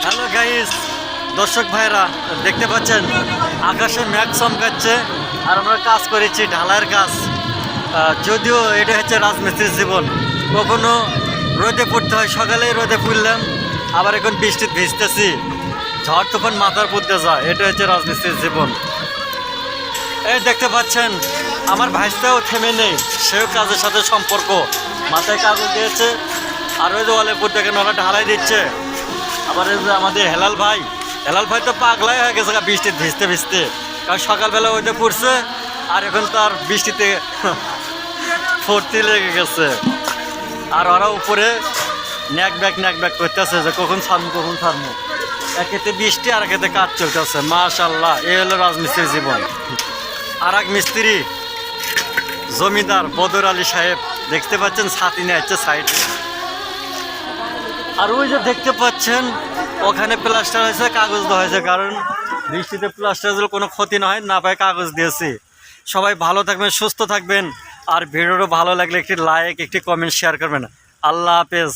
Hello guys, দর্শক ভাইরা দেখতে পাচ্ছেন আকাশে মেঘ চমকাচ্ছে আর আমরা কাজ করেছি ঢালাইয়ের কাজ। যদিও এটা হচ্ছে রাজমিস্ত্রির জীবন, কখনো রোদে পড়তে হয়, সকালে রোদে পড়লাম, আবার এখন বৃষ্টিতে ভিজতেছি, ঝড় তুফান মাথার পড়তে যায়, এটা হচ্ছে রাজমিস্ত্রির জীবন। এই দেখতে পাচ্ছেন আমার ভাইস্তাও থেমে নেই, সেও কাজের সাথে সম্পর্ক, মাথায় কাগজ দিয়েছে আর ওই যে ওয়ালের পর দেখেন ওরা ঢালাই দিচ্ছে। আবার এই যে আমাদের হেলাল ভাই তো পাগলাই হয়ে গেছে বৃষ্টিতে ভিজতে ভিজতে, কারণ সকালবেলা ওইটা পড়ছে আর এখন তার বৃষ্টিতে ফুর্তি লেগে গেছে। আর ওরা উপরে ন্যাক ব্যাক করতেছে যে কখন ছাড়বো। একেতে বৃষ্টি আর একেতে কাজ চলতেছে। মাশাআল্লাহ, এই হলো রাজমিস্ত্রির জীবন। আর এক মিস্ত্রি জমিদার বদর আলী সাহেব দেখতে পাচ্ছেন ছাতি নিয়ে আসছে সাইডে। আর ওই যে দেখতে পাচ্ছেন ওখানে প্লাস্টার হয়েছে, কাগজ দেওয়া হয়েছে, কারণ বৃষ্টিতে প্লাস্টার দিলে কোনো ক্ষতি না হয়, না পায় কাগজ দিয়েছি। সবাই ভালো থাকবেন, সুস্থ থাকবেন, আর ভিডিওটা ভালো লাগলে একটি লাইক, একটি কমেন্ট, শেয়ার করবেন। আল্লাহ হাফেজ।